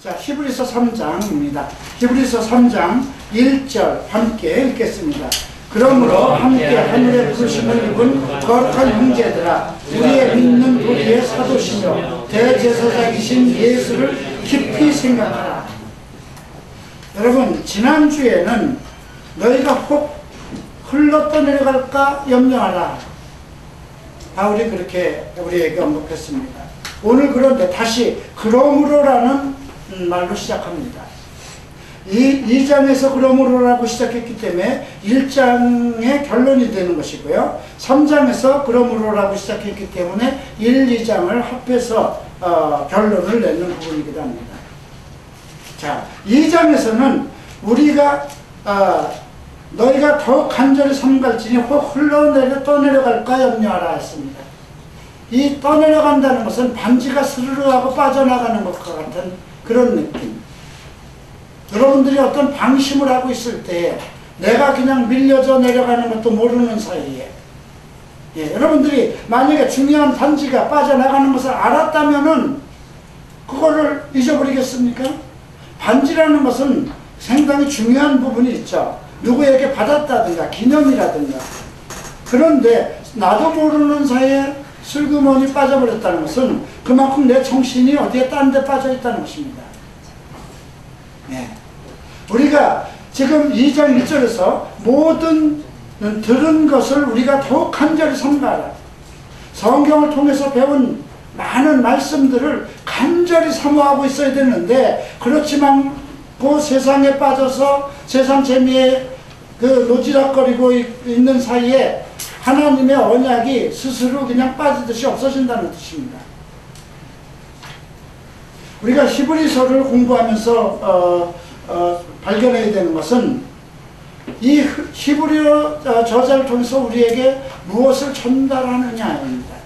자, 히브리서 3장입니다. 히브리서 3장 1절 함께 읽겠습니다. 그러므로 함께 하늘의 부르심을 입은 거룩한 형제들아, 우리의 믿는 도리의 사도시며 대제사장이신 예수를 깊이 생각하라. 여러분, 지난주에는 너희가 혹 흘러 떠내려갈까 염려하라, 바울이 그렇게 우리에게 언급했습니다. 오늘 그런데 다시 그러므로라는 말로 시작합니다. 2장에서 그러므로라고 시작했기 때문에 1장의 결론이 되는 것이고요. 3장에서 그러므로라고 시작했기 때문에 1, 2장을 합해서 결론을 내는 부분이기도 합니다. 자, 2장에서는 우리가 너희가 더욱 간절히 삼갈지니 혹 떠내려갈까 염려하라 했습니다. 이 떠내려간다는 것은 반지가 스르르 하고 빠져나가는 것과 같은 그런 느낌. 여러분들이 어떤 방심을 하고 있을 때 내가 그냥 밀려져 내려가는 것도 모르는 사이에, 여러분들이 만약에 중요한 반지가 빠져나가는 것을 알았다면은 그거를 잊어버리겠습니까? 반지라는 것은 상당히 중요한 부분이 있죠. 누구에게 받았다든가 기념이라든가. 그런데 나도 모르는 사이에 슬그머니 빠져버렸다는 것은 그만큼 내 정신이 어디에 딴 데 빠져 있다는 것입니다. 우리가 지금 2장 1절에서 모든 들은 것을 우리가 더욱 간절히 삼가라. 성경을 통해서 배운 많은 말씀들을 간절히 사모하고 있어야 되는데, 그렇지만 그 세상에 빠져서 세상 재미에 노지락거리고 있는 사이에 하나님의 언약이 스스로 그냥 빠지듯이 없어진다는 뜻입니다. 우리가 히브리서를 공부하면서 발견해야 되는 것은 이 히브리어 저자를 통해서 우리에게 무엇을 전달하느냐입니다.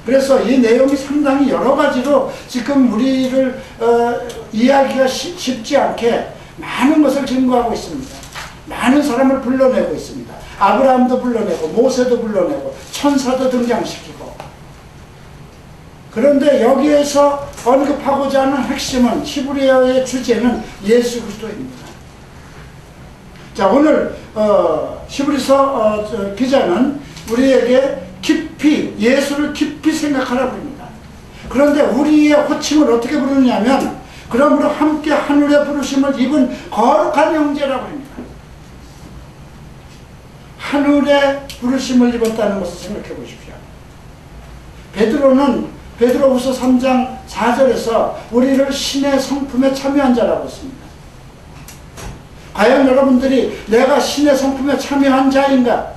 그래서 이 내용이 상당히 여러 가지로 지금 우리를 이해하기가 쉽지 않게 많은 것을 증거하고 있습니다. 많은 사람을 불러내고 있습니다. 아브라함도 불러내고 모세도 불러내고 천사도 등장시키고. 그런데 여기에서 언급하고자 하는 핵심은, 히브리어의 주제는 예수 그리스도입니다. 자, 오늘 히브리서 기자는 우리에게 깊이, 예수를 깊이 생각하라고 합니다. 그런데 우리의 호칭을 어떻게 부르냐면, 그러므로 함께 하늘의 부르심을 입은 거룩한 형제라고 합니다. 하늘의 부르심을 입었다는 것을 생각해 보십시오. 베드로후서 3장 4절에서 우리를 신의 성품에 참여한 자라고 했습니다. 과연 여러분들이 내가 신의 성품에 참여한 자인가?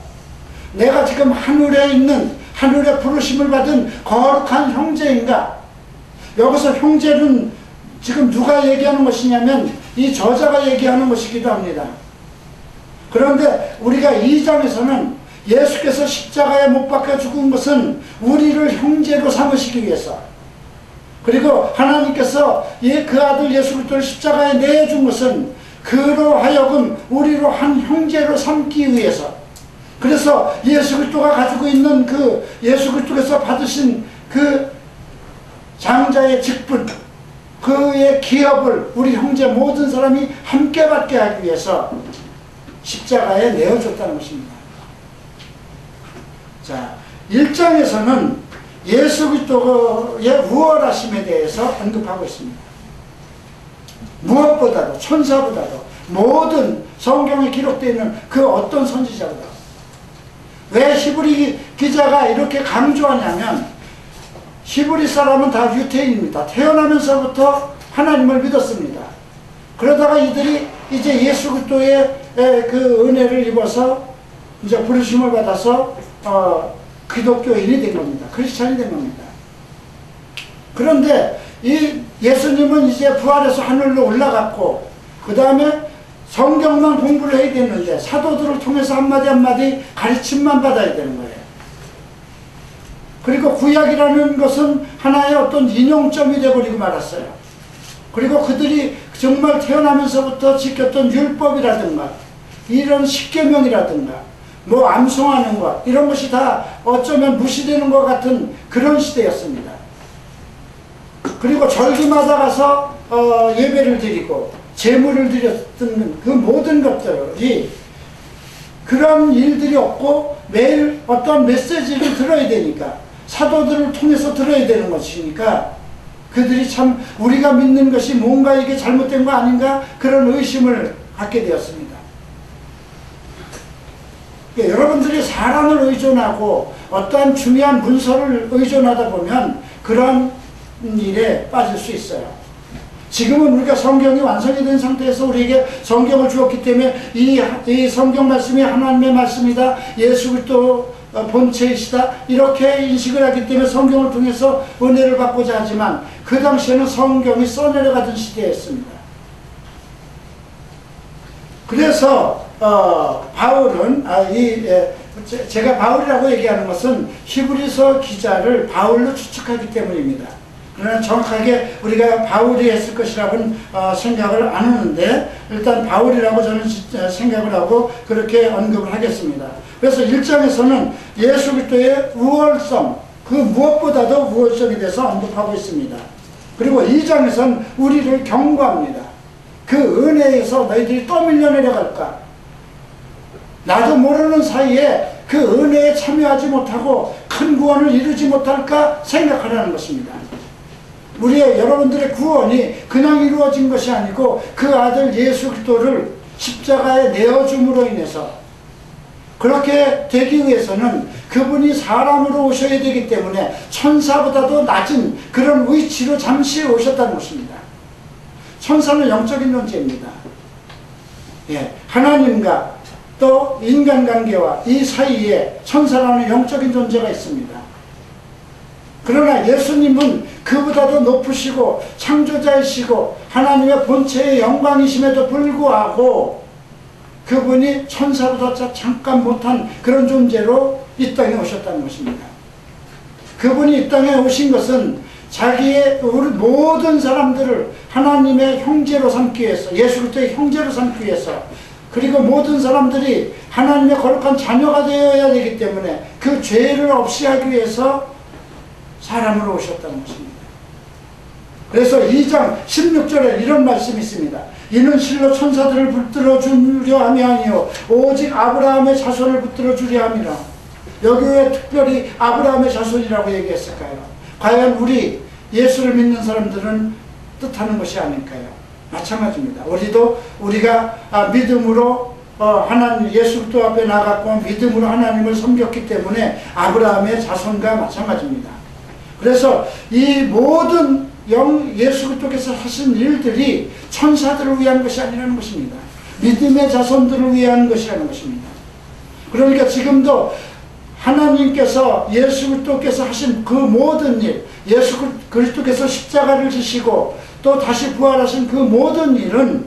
내가 지금 하늘에 있는, 하늘의 부르심을 받은 거룩한 형제인가? 여기서 형제는 지금 누가 얘기하는 것이냐면 이 저자가 얘기하는 것이기도 합니다. 그런데 우리가 2장에서는 예수께서 십자가에 못 박혀 죽은 것은 우리를 형제로 삼으시기 위해서, 그리고 하나님께서 그 아들 예수 그리스도를 십자가에 내준 것은 그로 하여금 우리로 한 형제로 삼기 위해서, 그래서 예수 그리스도가 가지고 있는 그 예수 그리스도께서 받으신 그 장자의 직분, 그의 기업을 우리 형제 모든 사람이 함께 받게 하기 위해서 십자가에 내어줬다는 것입니다. 자, 1장에서는 예수 그리스도의 우월하심에 대해서 언급하고 있습니다. 무엇보다도, 천사보다도, 모든 성경에 기록되어 있는 그 어떤 선지자보다. 왜 히브리 기자가 이렇게 강조하냐면, 히브리 사람은 다 유태인입니다. 태어나면서부터 하나님을 믿었습니다. 그러다가 이들이 이제 예수 그리스도의 그 은혜를 입어서 이제 부르심을 받아서 기독교인이 된 겁니다. 크리스찬이 된 겁니다. 그런데 이 예수님은 이제 부활해서 하늘로 올라갔고, 그 다음에 성경만 공부를 해야 되는데 사도들을 통해서 한마디 한마디 가르침만 받아야 되는 거예요. 그리고 구약이라는 것은 하나의 어떤 인용점이 되어버리고 말았어요. 그리고 그들이 정말 태어나면서부터 지켰던 율법이라든가 이런 십계명이라든가 뭐 암송하는 것, 이런 것이 다 어쩌면 무시되는 것 같은 그런 시대였습니다. 그리고 절기마다 가서 예배를 드리고 제물을 드렸던 그 모든 것들이 그런 일들이 없고 매일 어떤 메시지를 들어야 되니까 사도들을 통해서 들어야 되는 것이니까 그들이 참 우리가 믿는 것이 뭔가 이게 잘못된 거 아닌가 그런 의심을 갖게 되었습니다. 여러분들이 사람을 의존하고 어떠한 중요한 문서를 의존하다 보면 그런 일에 빠질 수 있어요. 지금은 우리가 성경이 완성이 된 상태에서 우리에게 성경을 주었기 때문에 이 성경 말씀이 하나님의 말씀이다, 예수 그리스도 본체이시다 이렇게 인식을 하기 때문에 성경을 통해서 은혜를 받고자 하지만 그 당시에는 성경이 써내려가던 시대였습니다. 그래서 바울은 제가 바울이라고 얘기하는 것은 히브리서 기자를 바울로 추측하기 때문입니다. 그러나 정확하게 우리가 바울이 했을 것이라고는 생각을 안 하는데 일단 바울이라고 저는 생각을 하고 그렇게 언급을 하겠습니다. 그래서 1장에서는 예수 그리스도의 우월성, 그 무엇보다도 우월성에 대해서 언급하고 있습니다. 그리고 2장에서는 우리를 경고합니다. 그 은혜에서 너희들이 떠밀려 내려갈까? 나도 모르는 사이에 그 은혜에 참여하지 못하고 큰 구원을 이루지 못할까 생각하라는 것입니다. 여러분들의 구원이 그냥 이루어진 것이 아니고 그 아들 예수 그리스도를 십자가에 내어줌으로 인해서 그렇게 되기 위해서는 그분이 사람으로 오셔야 되기 때문에 천사보다도 낮은 그런 위치로 잠시 오셨다는 것입니다. 천사는 영적인 존재입니다. 하나님과 또 인간관계와 이 사이에 천사라는 영적인 존재가 있습니다. 그러나 예수님은 그보다도 높으시고 창조자이시고 하나님의 본체의 영광이심에도 불구하고 그분이 천사보다 잠깐 못한 그런 존재로 이 땅에 오셨다는 것입니다. 그분이 이 땅에 오신 것은 자기의 우리 모든 사람들을 하나님의 형제로 삼기 위해서, 예수 그리스도의 형제로 삼기 위해서, 그리고 모든 사람들이 하나님의 거룩한 자녀가 되어야 되기 때문에 그 죄를 없이 하기 위해서 사람으로 오셨다는 것입니다. 그래서 2장 16절에 이런 말씀이 있습니다. 이는 실로 천사들을 붙들어 주려 함이 아니요 오직 아브라함의 자손을 붙들어 주려 함이라. 여기 왜 특별히 아브라함의 자손이라고 얘기했을까요? 과연 우리 예수를 믿는 사람들은 뜻하는 것이 아닐까요? 마찬가지입니다. 우리가 믿음으로 하나님 예수 그리스도 앞에 나갔고 믿음으로 하나님을 섬겼기 때문에 아브라함의 자손과 마찬가지입니다. 그래서 이 모든 예수 그리스도께서 하신 일들이 천사들을 위한 것이 아니라는 것입니다. 믿음의 자손들을 위한 것이라는 것입니다. 그러니까 지금도 하나님께서 예수 그리스도께서 하신 그 모든 일, 예수 그리스도께서 십자가를 지시고 또 다시 부활하신 그 모든 일은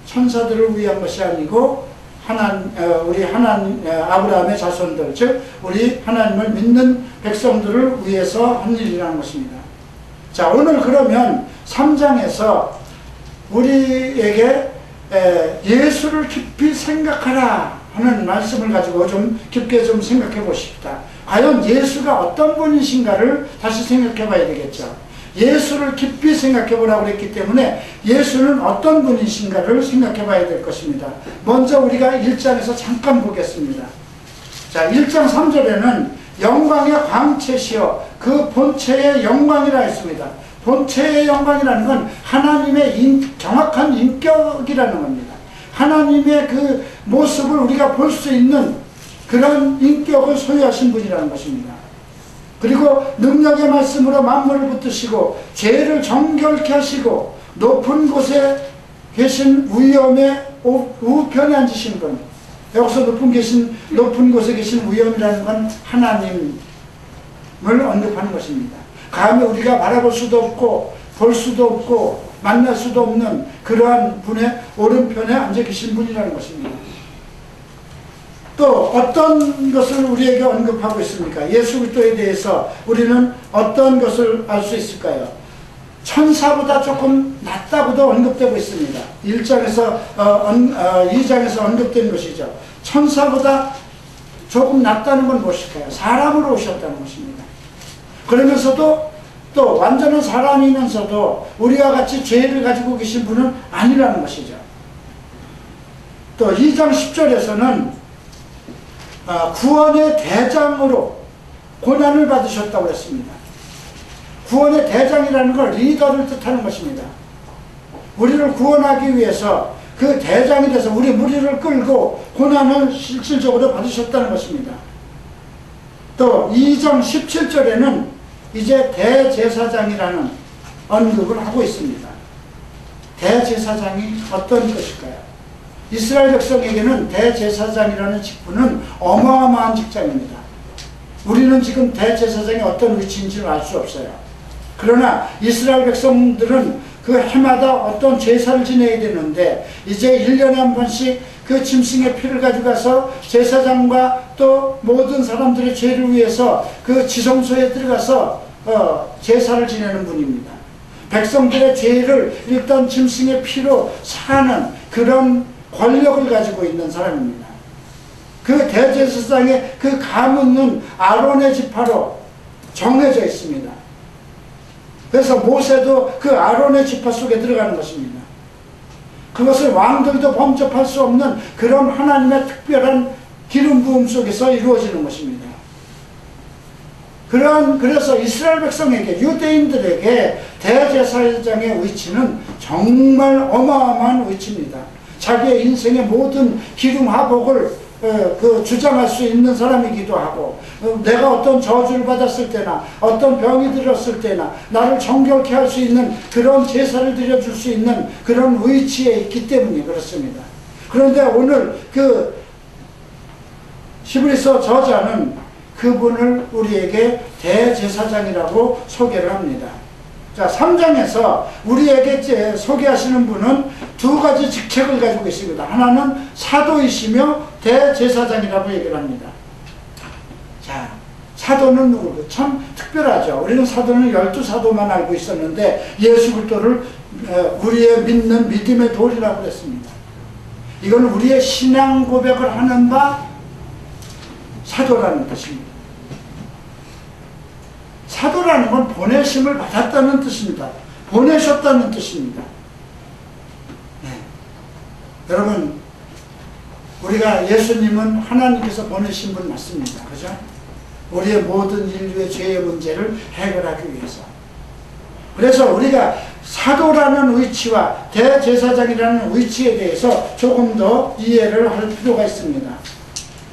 천사들을 위한 것이 아니고 우리 아브라함의 자손들, 즉 우리 하나님을 믿는 백성들을 위해서 한 일이라는 것입니다. 자, 오늘 그러면 3장에서 우리에게 예수를 깊이 생각하라 하는 말씀을 가지고 좀 깊게 좀 생각해 보십시다. 과연 예수가 어떤 분이신가를 다시 생각해 봐야 되겠죠. 예수를 깊이 생각해 보라고 그랬기 때문에 예수는 어떤 분이신가를 생각해 봐야 될 것입니다. 먼저 우리가 1장에서 잠깐 보겠습니다. 자, 1장 3절에는 영광의 광채시여 그 본체의 영광이라 했습니다. 본체의 영광이라는 건 하나님의 정확한 인격이라는 겁니다. 하나님의 그 모습을 우리가 볼 수 있는 그런 인격을 소유하신 분이라는 것입니다. 그리고 능력의 말씀으로 만물을 붙드시고 죄를 정결케 하시고 높은 곳에 계신 위엄의 우편에 앉으신 분. 여기서 높은 곳에 계신 위엄이라는 건 하나님을 언급하는 것입니다. 감히 우리가 바라볼 수도 없고 볼 수도 없고 만날 수도 없는 그러한 분의 오른편에 앉아 계신 분이라는 것입니다. 또 어떤 것을 우리에게 언급하고 있습니까? 예수 그리스도에 대해서 우리는 어떤 것을 알 수 있을까요? 천사보다 조금 낫다고도 언급되고 있습니다. 2장에서 언급된 것이죠. 천사보다 조금 낫다는 건 무엇일까요? 사람으로 오셨다는 것입니다. 그러면서도 또 완전한 사람이면서도 우리와 같이 죄를 가지고 계신 분은 아니라는 것이죠. 또 2장 10절에서는 구원의 대장으로 고난을 받으셨다고 했습니다. 구원의 대장이라는 걸 리더를 뜻하는 것입니다. 우리를 구원하기 위해서 그 대장이 돼서 우리 무리를 끌고 고난을 실질적으로 받으셨다는 것입니다. 또 2장 17절에는 이제 대제사장이라는 언급을 하고 있습니다. 대제사장이 어떤 것일까요? 이스라엘 백성에게는 대제사장이라는 직분은 어마어마한 직장입니다. 우리는 지금 대제사장이 어떤 위치인지를 알 수 없어요. 그러나 이스라엘 백성들은 그 해마다 어떤 제사를 지내야 되는데 이제 1년에 한 번씩 그 짐승의 피를 가져가서 제사장과 또 모든 사람들의 죄를 위해서 그 지성소에 들어가서 제사를 지내는 분입니다. 백성들의 죄를 일단 짐승의 피로 사는 그런 권력을 가지고 있는 사람입니다. 그 대제사장의 그 가문은 아론의 지파로 정해져 있습니다. 그래서 모세도 그 아론의 지파 속에 들어가는 것입니다. 그것을 왕들도 범접할 수 없는 그런 하나님의 특별한 기름 부음 속에서 이루어지는 것입니다. 그래서 이스라엘 백성에게, 유대인들에게 대제사장의 위치는 정말 어마어마한 위치입니다. 자기의 인생의 모든 기름 화복을 주장할 수 있는 사람이기도 하고, 내가 어떤 저주를 받았을 때나 어떤 병이 들었을 때나 나를 정결케 할 수 있는 그런 제사를 드려줄 수 있는 그런 위치에 있기 때문에 그렇습니다. 그런데 오늘 그 히브리서 저자는 그분을 우리에게 대제사장이라고 소개를 합니다. 자, 3장에서 우리에게 소개하시는 분은 두 가지 직책을 가지고 있습니다. 하나는 사도이시며 대제사장이라고 얘기를 합니다. 자, 사도는 참 특별하죠. 우리는 사도는 12사도만 알고 있었는데 예수 그리스도를 우리의 믿는 믿음의 돌이라고 했습니다. 이건 우리의 신앙 고백을 하는 바 사도라는 뜻입니다. 사도라는 건 보내심을 받았다는 뜻입니다. 보내셨다는 뜻입니다. 네. 여러분, 우리가 예수님은 하나님께서 보내신 분 맞습니다. 그죠? 우리의 모든 인류의 죄의 문제를 해결하기 위해서. 그래서 우리가 사도라는 위치와 대제사장이라는 위치에 대해서 조금 더 이해를 할 필요가 있습니다.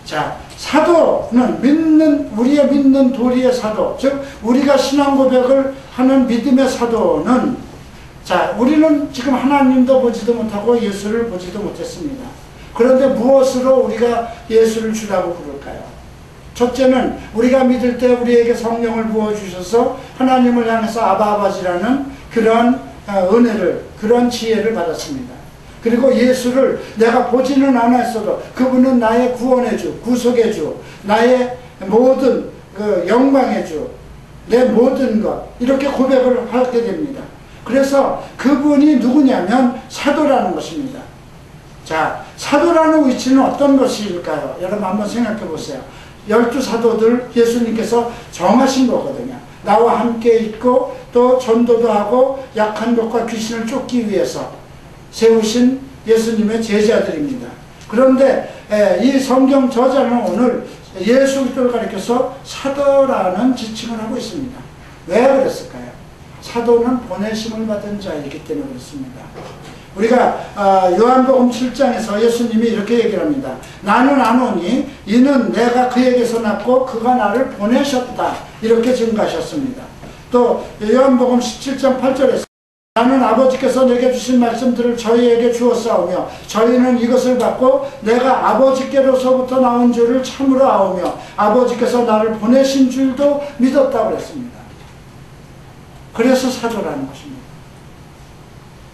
자, 사도는 우리의 믿는 도리의 사도, 즉 우리가 신앙 고백을 하는 믿음의 사도는, 자, 우리는 지금 하나님도 보지도 못하고 예수를 보지도 못했습니다. 그런데 무엇으로 우리가 예수를 주라고 부를까요? 첫째는 우리가 믿을 때 우리에게 성령을 부어주셔서 하나님을 향해서 아바아버지라는 그런 은혜를, 그런 지혜를 받았습니다. 그리고 예수를 내가 보지는 않았어도 그분은 나의 구원의 주, 구속의 주, 나의 모든 그 영광의 주, 내 모든 것, 이렇게 고백을 하게 됩니다. 그래서 그분이 누구냐면 사도라는 것입니다. 자, 사도라는 위치는 어떤 것일까요? 여러분 한번 생각해 보세요. 12사도들 예수님께서 정하신 거거든요. 나와 함께 있고 또 전도도 하고 약한 것과 귀신을 쫓기 위해서 세우신 예수님의 제자들입니다. 그런데 이 성경 저자는 오늘 예수 그리스도를 가리켜서 사도라는 지칭을 하고 있습니다. 왜 그랬을까요? 사도는 보내심을 받은 자이기 때문에 그렇습니다. 우리가 요한복음 7장에서 예수님이 이렇게 얘기를 합니다. 나는 아노니 이는 내가 그에게서 났고 그가 나를 보내셨다, 이렇게 증거하셨습니다. 또 요한복음 17장 8절에서 나는 아버지께서 내게 주신 말씀들을 저희에게 주었사오며 저희는 이것을 받고 내가 아버지께로서부터 나온 줄을 참으로 아오며 아버지께서 나를 보내신 줄도 믿었다고 그랬습니다. 그래서 사도라는 것입니다.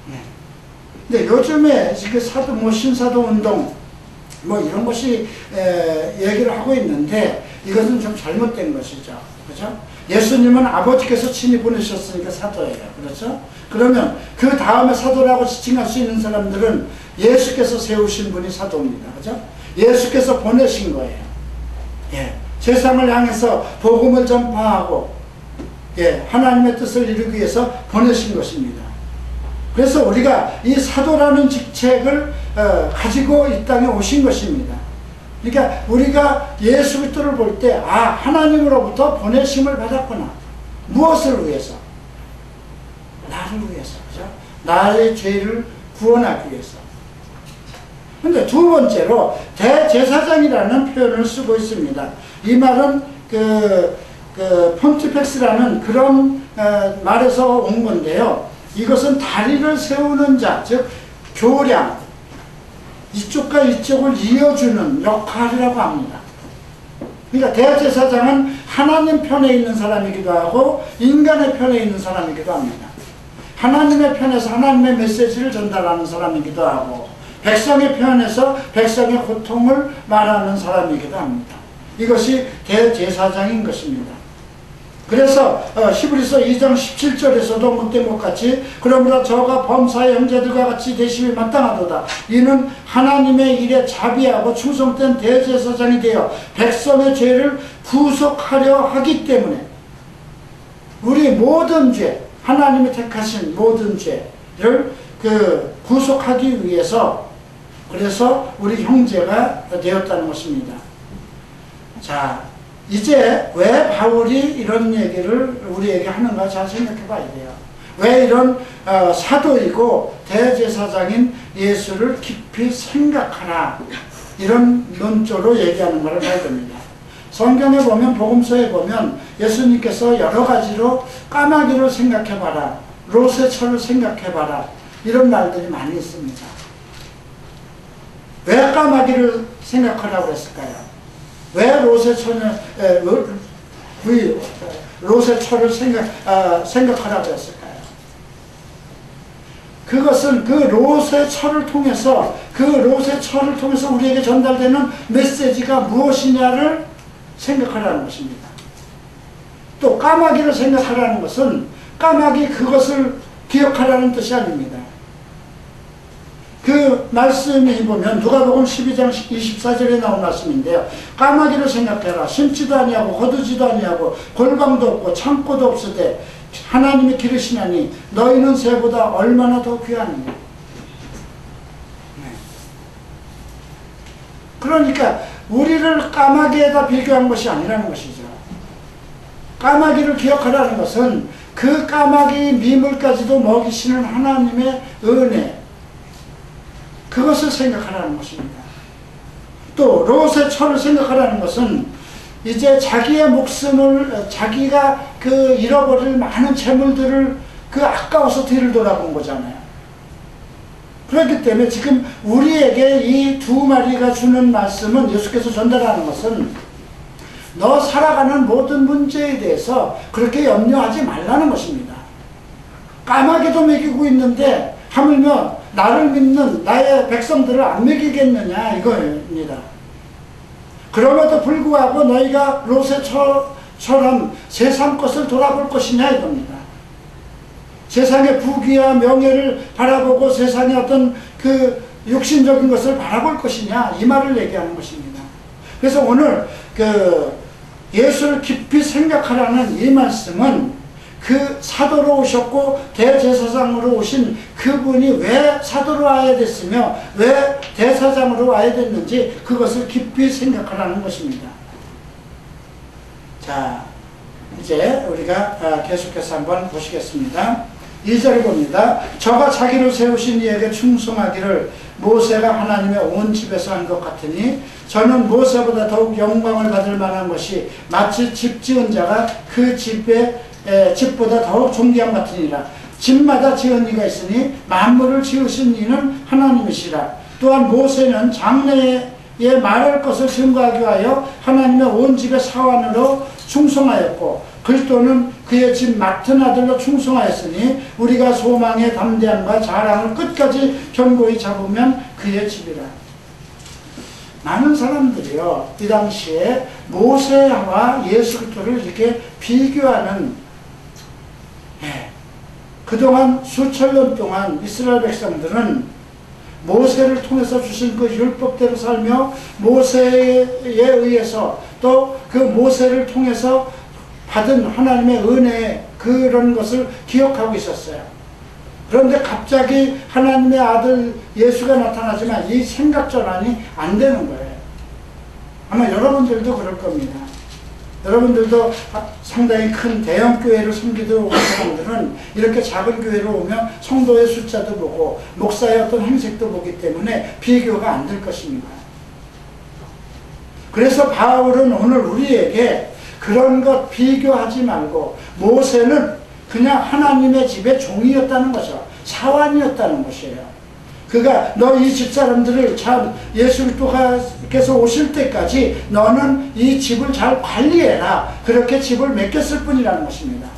네. 근데 요즘에 사도, 신사도 운동 이런 것이 얘기를 하고 있는데 이것은 좀 잘못된 것이죠. 그렇죠? 예수님은 아버지께서 친히 보내셨으니까 사도예요. 그렇죠? 그러면 그 다음에 사도라고 지칭할 수 있는 사람들은 예수께서 세우신 분이 사도입니다. 그죠? 예수께서 보내신 거예요. 예. 세상을 향해서 복음을 전파하고 하나님의 뜻을 이루기 위해서 보내신 것입니다. 그래서 우리가 이 사도라는 직책을 가지고 이 땅에 오신 것입니다. 그러니까 우리가 예수 그리스도를 볼 때 하나님으로부터 보내심을 받았구나. 무엇을 위해서? 나를 위해서. 그죠? 나의 죄를 구원하기 위해서. 근데 두 번째로 대제사장이라는 표현을 쓰고 있습니다. 이 말은 폰티펙스라는 그런 말에서 온 건데요. 이것은 다리를 세우는 자, 즉 교량, 이쪽과 이쪽을 이어주는 역할이라고 합니다. 그러니까 대제사장은 하나님 편에 있는 사람이기도 하고 인간의 편에 있는 사람이기도 합니다. 하나님의 편에서 하나님의 메시지를 전달하는 사람이기도 하고 백성의 편에서 백성의 고통을 말하는 사람이기도 합니다. 이것이 대제사장인 것입니다. 그래서 히브리서 2장 17절에서도 못된 것 같이 그러므로 저가 범사의 형제들과 같이 되심이 마땅하도다. 이는 하나님의 일에 자비하고 충성된 대제사장이 되어 백성의 죄를 구속하려 하기 때문에 우리 모든 죄, 하나님이 택하신 모든 죄를 구속하기 위해서 그래서 우리 형제가 되었다는 것입니다. 자, 이제 왜 바울이 이런 얘기를 우리에게 하는가 잘 생각해 봐야 돼요. 왜 이런 사도이고 대제사장인 예수를 깊이 생각하라 이런 논조로 얘기하는 것을 봐야 됩니다. 성경에 보면 복음서에 보면 예수님께서 여러 가지로 까마귀를 생각해 봐라, 롯의 철을 생각해 봐라 이런 말들이 많이 있습니다. 왜 까마귀를 생각하라고 했을까요? 왜 롯의 철을 생각하라고 했을까요? 그것은 그 롯의 철을 통해서 우리에게 전달되는 메시지가 무엇이냐를 생각하라는 것입니다. 또 까마귀를 생각하라는 것은 까마귀 그것을 기억하라는 뜻이 아닙니다. 그 말씀이 보면 누가복음 12장 24절에 나온 말씀인데요. 까마귀를 생각해라. 심지도 아니하고 거두지도 아니하고 골방도 없고 창고도 없으되 하나님이 기르시나니 너희는 새보다 얼마나 더 귀하느냐. 네. 그러니까 우리를 까마귀에다 비교한 것이 아니라는 것이죠. 까마귀를 기억하라는 것은 그 까마귀 미물까지도 먹이시는 하나님의 은혜, 그것을 생각하라는 것입니다. 또 롯의 철을 생각하라는 것은 이제 자기의 목숨을 자기가 잃어버릴 많은 재물들을 아까워서 뒤를 돌아본 거잖아요. 그렇기 때문에 지금 우리에게 이 두 마리가 주는 말씀은 예수께서 전달하는 것은 너 살아가는 모든 문제에 대해서 그렇게 염려하지 말라는 것입니다. 까마귀도 먹이고 있는데 하물며 나를 믿는 나의 백성들을 안 먹이겠느냐 이거입니다. 그럼에도 불구하고 너희가 롯의 철처럼 세상 것을 돌아볼 것이냐 이겁니다. 세상의 부귀와 명예를 바라보고 세상의 어떤 육신적인 것을 바라볼 것이냐 이 말을 얘기하는 것입니다. 그래서 오늘 예수를 깊이 생각하라는 이 말씀은 그 사도로 오셨고 대제사장으로 오신 그분이 왜 사도로 와야 됐으며 왜 대사장으로 와야 됐는지 그것을 깊이 생각하라는 것입니다. 자, 이제 우리가 계속해서 한번 보시겠습니다. 2절을 봅니다. 저가 자기를 세우신 이에게 충성하기를 모세가 하나님의 온 집에서 한 것 같으니 저는 모세보다 더욱 영광을 받을 만한 것이 마치 집 지은 자가 그 집보다 더욱 존귀함 같으니라. 집마다 지은 이가 있으니 만물을 지으신 이는 하나님이시라. 또한 모세는 장래에 말할 것을 증거하기 위하여 하나님의 온 집의 사환으로 충성하였고 그리스도는 그의 집 맡은 아들로 충성하였으니 우리가 소망의 담대함과 자랑을 끝까지 견고히 잡으면 그의 집이라. 많은 사람들이요 이 당시에 모세와 예수 그리스도를 이렇게 비교하는 그동안 수천 년 동안 이스라엘 백성들은 모세를 통해서 주신 그 율법대로 살며 모세에 의해서 또 그 모세를 통해서 받은 하나님의 은혜 그런 것을 기억하고 있었어요. 그런데 갑자기 하나님의 아들 예수가 나타나지만 이 생각 전환이 안 되는 거예요. 아마 여러분들도 그럴 겁니다. 여러분들도 상당히 큰 대형 교회를 섬기러 온 사람들은 이렇게 작은 교회로 오면 성도의 숫자도 보고 목사의 어떤 행색도 보기 때문에 비교가 안 될 것입니다. 그래서 바울은 오늘 우리에게 그런 것 비교하지 말고, 모세는 그냥 하나님의 집의 종이었다는 거죠. 사환이었다는 것이에요. 그가 너 이 집사람들을 참 예수 그리스도께서 오실 때까지 너는 이 집을 잘 관리해라, 그렇게 집을 맡겼을 뿐이라는 것입니다.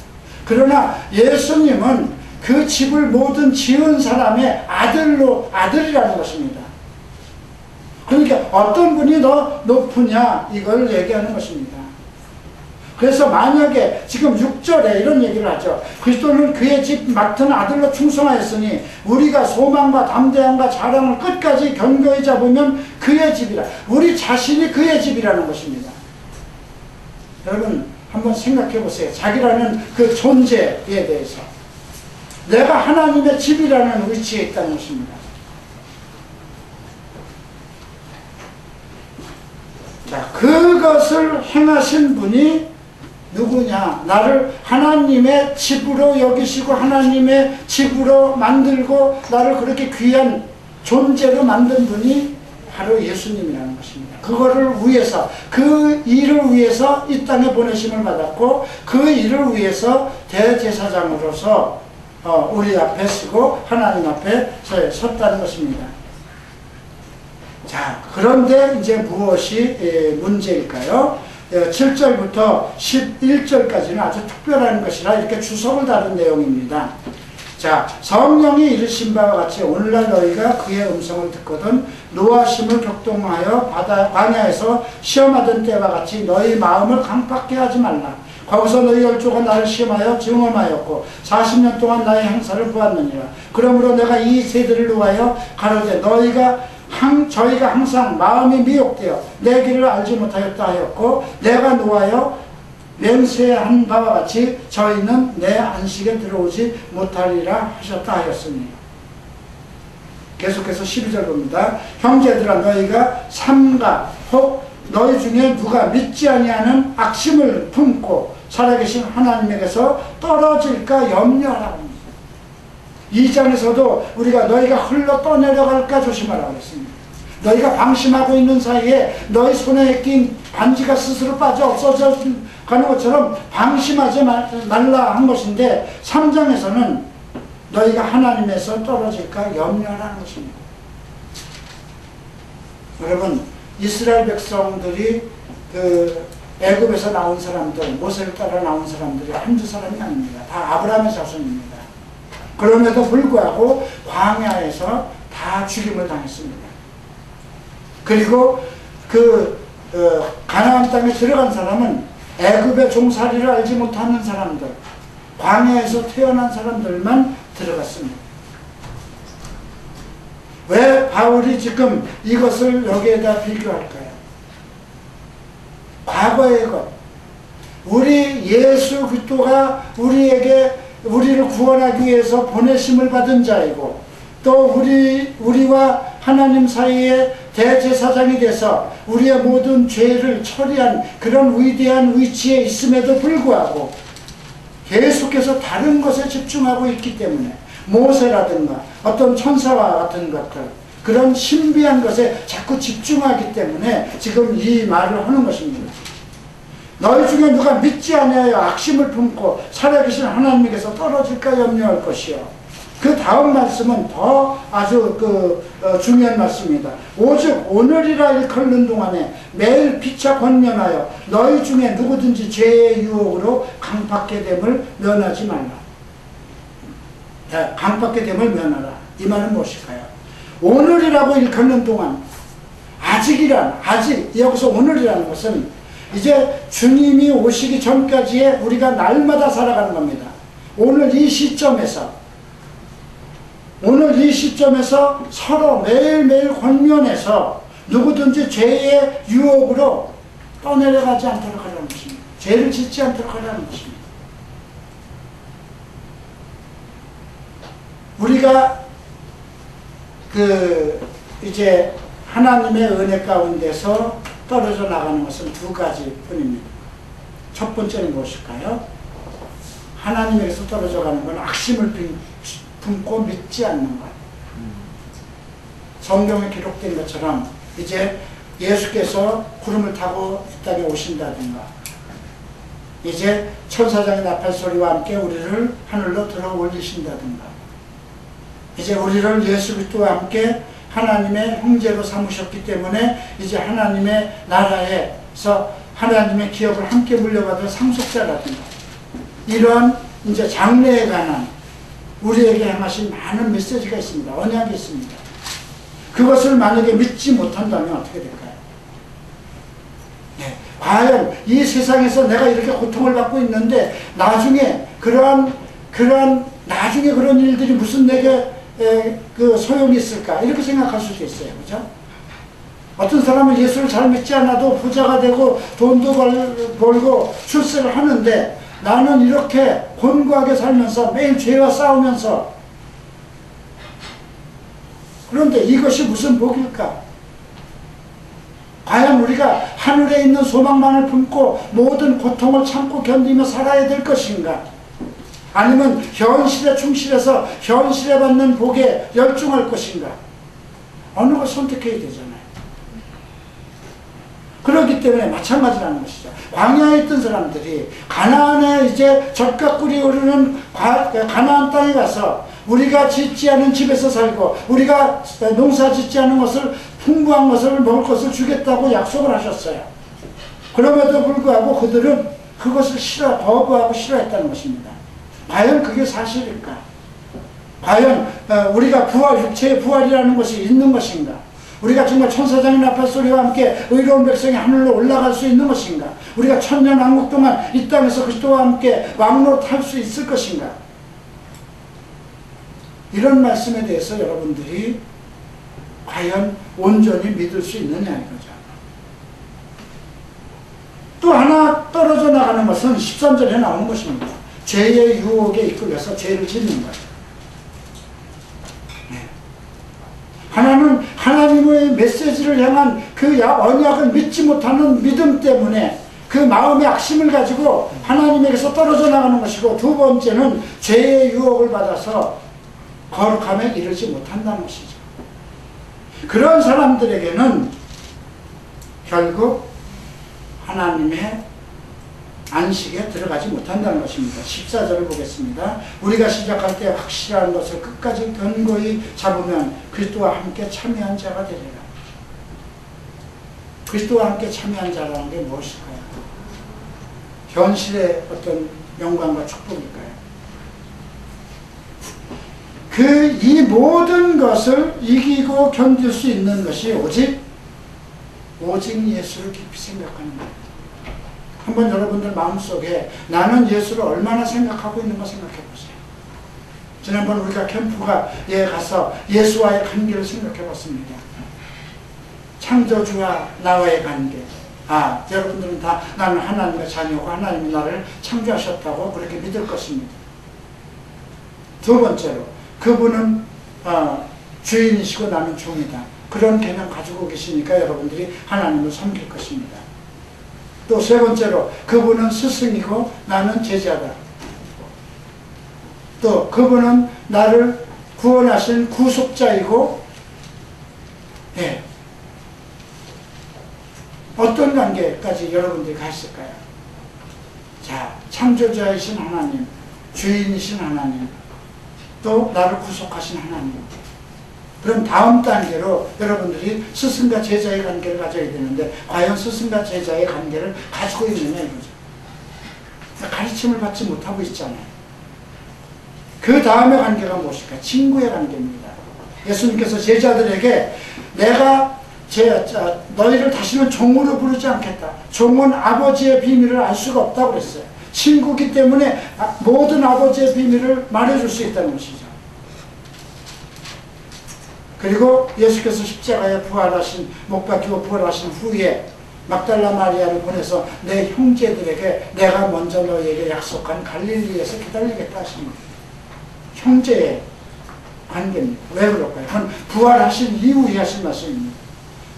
그러나 예수님은 그 집을 모든 지은 사람의 아들이라는 것입니다. 그러니까 어떤 분이 더 높으냐, 이걸 얘기하는 것입니다. 그래서 만약에 지금 6절에 이런 얘기를 하죠. 그리스도는 그의 집 맡은 아들로 충성하였으니 우리가 소망과 담대함과 자랑을 끝까지 견고히 잡으면 그의 집이라. 우리 자신이 그의 집이라는 것입니다. 여러분 한번 생각해 보세요. 자기라는 그 존재에 대해서. 내가 하나님의 집이라는 위치에 있다는 것입니다. 자, 그것을 행하신 분이 누구냐? 나를 하나님의 집으로 여기시고 하나님의 집으로 만들고 나를 그렇게 귀한 존재로 만든 분이 바로 예수님이라는 것입니다. 그거를 위해서, 그 일을 위해서 이 땅에 보내심을 받았고, 그 일을 위해서 대제사장으로서 우리 앞에 서고 하나님 앞에 섰다는 것입니다. 자, 그런데 이제 무엇이 문제일까요? 7절부터 11절까지는 아주 특별한 것이라 이렇게 주석을 다룬 내용입니다. 자, 성령이 이르신 바와 같이 오늘날 너희가 그의 음성을 듣거든 노하심을 격동하여 광야에서 시험하던 때와 같이 너희 마음을 강팍해 하지 말라. 거기서 너희 열조가 나를 시험하여 증언하였고 40년 동안 나의 행사를 보았느니라. 그러므로 내가 이 세대를 위하여 가로되 저희가 항상 마음이 미혹되어 내 길을 알지 못하였다 하였고 내가 노하여 맹세한 바와 같이 저희는 내 안식에 들어오지 못하리라 하셨다 하였으니. 계속해서 12절 봅니다. 형제들아 너희가 삼가 혹 너희 중에 누가 믿지 아니하는 악심을 품고 살아계신 하나님에게서 떨어질까 염려하라. 2장에서도 우리가 너희가 흘러 떠내려갈까 조심하라고 했습니다. 너희가 방심하고 있는 사이에 너희 손에 낀 반지가 스스로 빠져 없어져 가는 것처럼 방심하지 말라 한 것인데 3장에서는 너희가 하나님에서 떨어질까 염려하라는 것입니다. 여러분 이스라엘 백성들이 그 애굽에서 나온 사람들, 모세를 따라 나온 사람들이 한두 사람이 아닙니다. 다 아브라함의 자손입니다. 그럼에도 불구하고 광야에서 다 죽임을 당했습니다. 그리고 가나안 땅에 들어간 사람은 애굽의 종살이를 알지 못하는 사람들, 광야에서 태어난 사람들만 들어갔습니다. 왜 바울이 지금 이것을 여기에다 비교할까요? 과거의 것, 우리 예수 그리스도가 우리를 구원하기 위해서 보내심을 받은 자이고 또 우리와 하나님 사이에 대제사장이 돼서 우리의 모든 죄를 처리한 그런 위대한 위치에 있음에도 불구하고 계속해서 다른 것에 집중하고 있기 때문에 모세라든가 어떤 천사와 같은 것들, 그런 신비한 것에 자꾸 집중하기 때문에 지금 이 말을 하는 것입니다. 너희 중에 누가 믿지 아니하여 악심을 품고 살아계신 하나님에게서 떨어질까 염려할 것이요. 그 다음 말씀은 더 아주 중요한 말씀입니다. 오직 오늘이라 일컫는 동안에 매일 피차 권면하여 너희 중에 누구든지 죄의 유혹으로 강팍게 됨을 면하지 말라. 강팍게 됨을 면하라. 이 말은 무엇일까요? 오늘이라고 일컫는 동안, 아직 여기서 오늘이라는 것은 이제 주님이 오시기 전까지의 우리가 날마다 살아가는 겁니다. 오늘 이 시점에서 서로 매일매일 권면해서 누구든지 죄의 유혹으로 떠내려가지 않도록 하라는 것입니다. 죄를 짓지 않도록 하라는 것입니다. 우리가 이제 하나님의 은혜 가운데서 떨어져 나가는 것은 두 가지 뿐입니다. 첫 번째는 무엇일까요? 하나님에게서 떨어져 가는 건 악심을 품고 믿지 않는 것. 성경에 기록된 것처럼 이제 예수께서 구름을 타고 이 땅에 오신다든가, 이제 천사장의 나팔 소리와 함께 우리를 하늘로 들어 올리신다든가, 이제 우리를 예수 그리스도와 함께 하나님의 형제로 삼으셨기 때문에 이제 하나님의 나라에서 하나님의 기업을 함께 물려받을 상속자라든가, 이러한 이제 장래에 관한 우리에게 향하신 많은 메시지가 있습니다. 언약이 있습니다. 그것을 만약에 믿지 못한다면 어떻게 될까요? 네. 과연 이 세상에서 내가 이렇게 고통을 받고 있는데 나중에 나중에 그런 일들이 무슨 내게 소용이 있을까? 이렇게 생각할 수도 있어요. 그죠? 어떤 사람은 예수를 잘 믿지 않아도 부자가 되고 돈도 벌고 출세를 하는데, 나는 이렇게 곤고하게 살면서 매일 죄와 싸우면서, 그런데 이것이 무슨 복일까? 과연 우리가 하늘에 있는 소망만을 품고 모든 고통을 참고 견디며 살아야 될 것인가? 아니면 현실에 충실해서 현실에 받는 복에 열중할 것인가? 어느 걸 선택해야 되잖아요. 그렇기 때문에 마찬가지라는 것이죠. 광야에 있던 사람들이 가나안에 이제 젖과 꿀이 흐르는 가나안 땅에 가서 우리가 짓지 않은 집에서 살고 우리가 농사 짓지 않은 것을, 풍부한 것을 먹을 것을 주겠다고 약속을 하셨어요. 그럼에도 불구하고 그들은 그것을 거부하고 싫어했다는 것입니다. 과연 그게 사실일까? 과연 우리가 육체의 부활이라는 것이 있는 것인가? 우리가 정말 천사장의 나팔 소리와 함께 의로운 백성이 하늘로 올라갈 수 있는 것인가? 우리가 천년왕국 동안 이 땅에서 그리스도와 함께 왕노릇할 수 있을 것인가? 이런 말씀에 대해서 여러분들이 과연 온전히 믿을 수 있느냐 이거죠. 또 하나 떨어져 나가는 것은 13절에 나오는 것입니다. 죄의 유혹에 이끌려서 죄를 짓는 거예요. 하나는 하나님의 메시지를 향한 그 언약을 믿지 못하는 믿음 때문에 그 마음의 악심을 가지고 하나님에게서 떨어져 나가는 것이고, 두 번째는 죄의 유혹을 받아서 거룩함에 이르지 못한다는 것이죠. 그런 사람들에게는 결국 하나님의 안식에 들어가지 못한다는 것입니다. 14절을 보겠습니다. 우리가 시작할 때 확실한 것을 끝까지 견고히 잡으면 그리스도와 함께 참여한 자가 되리라. 그리스도와 함께 참여한 자라는 게 무엇일까요? 현실의 어떤 영광과 축복일까요? 이 모든 것을 이기고 견딜 수 있는 것이 오직 예수를 깊이 생각하는 거예요. 한번 여러분들 마음속에 나는 예수를 얼마나 생각하고 있는가 생각해 보세요. 지난번 우리가 캠프에 가서 예수와의 관계를 생각해 봤습니다. 창조주와 나와의 관계. 여러분들은 다 나는 하나님의 자녀고 하나님이 나를 창조하셨다고 그렇게 믿을 것입니다. 두 번째로, 그분은 주인이시고 나는 종이다. 그런 개념 가지고 계시니까 여러분들이 하나님을 섬길 것입니다. 또 세 번째로, 그분은 스승이고 나는 제자다. 또 그분은 나를 구원하신 구속자이고, 어떤 관계까지 여러분들이 가 있을까요? 자, 창조자이신 하나님, 주인이신 하나님, 또 나를 구속하신 하나님. 그럼 다음 단계로 여러분들이 스승과 제자의 관계를 가져야 되는데, 과연 스승과 제자의 관계를 가지고 있느냐 이거죠. 가르침을 받지 못하고 있잖아요. 그 다음의 관계가 무엇일까? 친구의 관계입니다. 예수님께서 제자들에게 내가 너희를 다시는 종으로 부르지 않겠다. 종은 아버지의 비밀을 알 수가 없다고 그랬어요. 친구기 때문에 모든 아버지의 비밀을 말해줄 수 있다는 것이죠. 그리고 예수께서 십자가에 못 박히고 부활하신 후에 막달라 마리아를 보내서 내 형제들에게 내가 먼저 너희에게 약속한 갈릴리에서 기다리겠다 하신 거예요. 형제의 관계입니다. 왜 그럴까요? 그건 부활하신 이후에 하신 말씀입니다.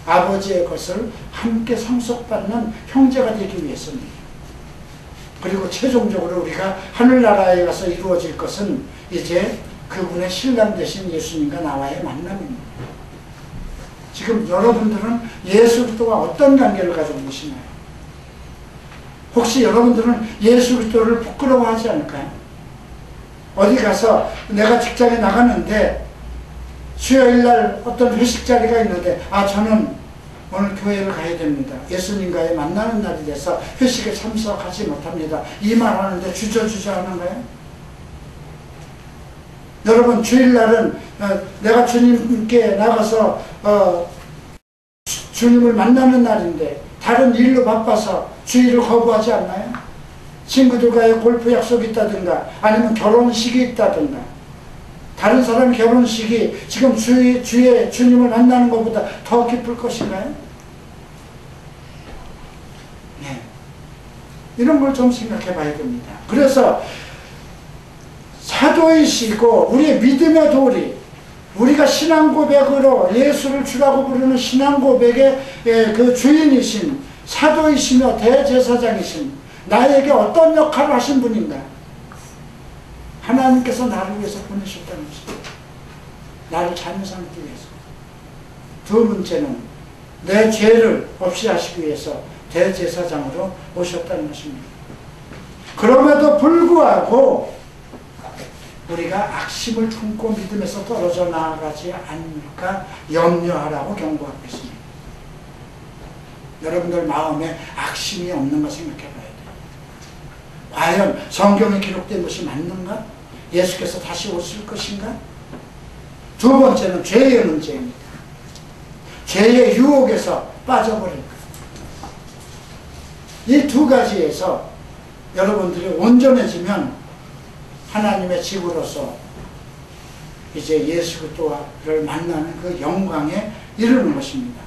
아버지의 것을 함께 상속받는 형제가 되기 위해서입니다. 그리고 최종적으로 우리가 하늘나라에 가서 이루어질 것은 이제 그분의 신랑 되신 예수님과 나와의 만남입니다. 지금 여러분들은 예수 그리스도와 어떤 관계를 가지고 계시나요? 혹시 여러분들은 예수 그리스도를 부끄러워하지 않을까요? 어디 가서 내가 직장에 나가는데 수요일날 어떤 회식 자리가 있는데 저는 오늘 교회를 가야 됩니다. 예수님과의 만나는 날이 돼서 회식에 참석하지 못합니다. 이 말 하는데 주저주저 하는 거예요? 여러분 주일날은 내가 주님께 나가서 주님을 만나는 날인데 다른 일로 바빠서 주일을 거부하지 않나요? 친구들과의 골프 약속이 있다든가 아니면 결혼식이 있다든가 다른 사람 결혼식이 지금 주에 주님을 만나는 것보다 더 기쁠 것인가요? 네. 이런 걸 좀 생각해 봐야 됩니다. 그래서 사도이시고 우리의 믿음의 도리, 우리가 신앙 고백으로 예수를 주라고 부르는 신앙 고백의 그 주인이신 사도이시며 대제사장이신 나에게 어떤 역할을 하신 분인가? 하나님께서 나를 위해서 보내셨다는 것입니다. 나를 자녀 삼기 위해서. 두 번째는 내 죄를 없이 하시기 위해서 대제사장으로 오셨다는 것입니다. 그럼에도 불구하고 우리가 악심을 품고 믿음에서 떨어져 나아가지 않을까 염려하라고 경고하고 있습니다. 여러분들 마음에 악심이 없는가 생각해 봐야 돼요. 과연 성경에 기록된 것이 맞는가? 예수께서 다시 오실 것인가? 두 번째는 죄의 문제입니다. 죄의 유혹에서 빠져버릴까? 이 두 가지에서 여러분들이 온전해지면 하나님의 집으로서 이제 예수 그리스도를 만나는 그 영광에 이르는 것입니다.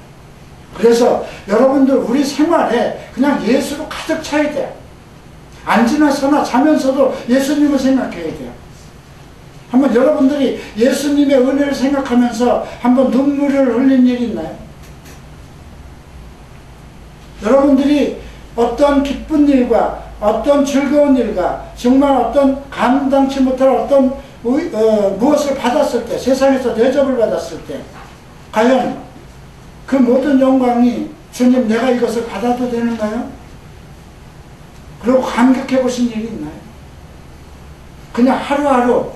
그래서 여러분들 우리 생활에 그냥 예수로 가득 차야 돼요. 앉으나 서나 자면서도 예수님을 생각해야 돼요. 한번 여러분들이 예수님의 은혜를 생각하면서 한번 눈물을 흘린 일이 있나요? 여러분들이 어떤 기쁜 일과 어떤 즐거운 일과 정말 어떤 감당치 못할 어떤 무엇을 받았을 때, 세상에서 대접을 받았을 때 과연 그 모든 영광이 주님 내가 이것을 받아도 되는가요? 그리고 감격해 보신 일이 있나요? 그냥 하루하루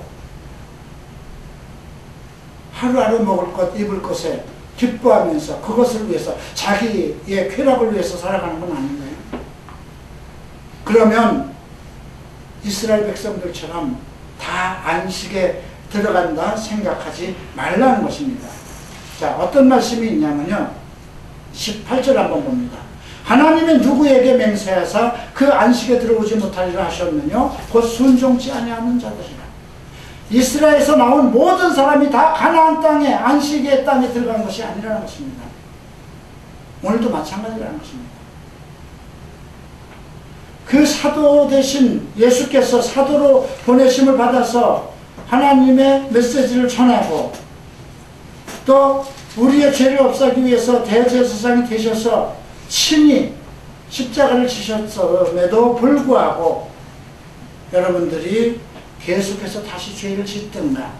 먹을 것, 입을 것에 기뻐하면서 그것을 위해서 자기의 쾌락을 위해서 살아가는 건 아닌가요? 그러면 이스라엘 백성들처럼 다 안식에 들어간다 생각하지 말라는 것입니다. 자, 어떤 말씀이 있냐면요. 18절 한번 봅니다. 하나님은 누구에게 맹세하사 그 안식에 들어오지 못하리라 하셨느뇨? 곧 순종치 아니하는 자들이라. 이스라엘에서 나온 모든 사람이 다 가나안 땅에 안식의 땅에 들어간 것이 아니라는 것입니다. 오늘도 마찬가지라는 것입니다. 그 사도 대신 예수께서 사도로 보내심을 받아서 하나님의 메시지를 전하고 또 우리의 죄를 없애기 위해서 대제사장이 되셔서 친히 십자가를 지셨음에도 불구하고 여러분들이 계속해서 다시 죄를 짓든가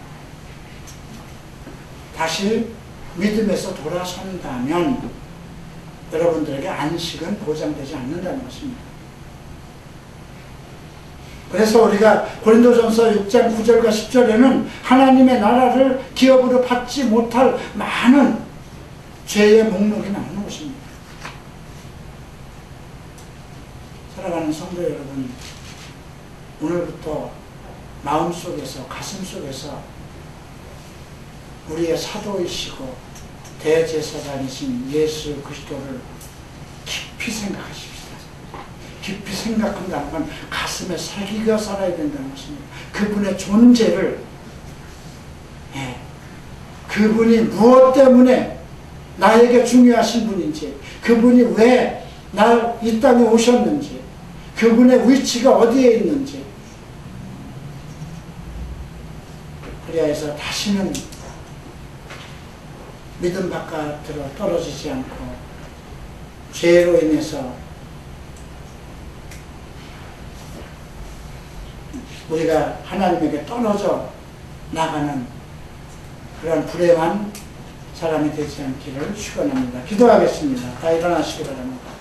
다시 믿음에서 돌아선다면 여러분들에게 안식은 보장되지 않는다는 것입니다. 그래서 우리가 고린도전서 6장 9절과 10절에는 하나님의 나라를 기업으로 받지 못할 많은 죄의 목록이 나오는 것입니다. 사랑하는 성도 여러분, 오늘부터 마음속에서 가슴속에서 우리의 사도이시고 대제사장이신 예수 그리스도를 깊이 생각하십시오. 깊이 생각한다는 건 가슴에 새기가 살아야 된다는 것입니다. 그분의 존재를 그분이 무엇 때문에 나에게 중요하신 분인지 그분이 왜 날 이 땅에 오셨는지 그분의 위치가 어디에 있는지 그리하여서 다시는 믿음 바깥으로 떨어지지 않고 죄로 인해서 우리가 하나님에게 떨어져 나가는 그런 불행한 사람이 되지 않기를 축원합니다. 기도하겠습니다. 다 일어나시기 바랍니다.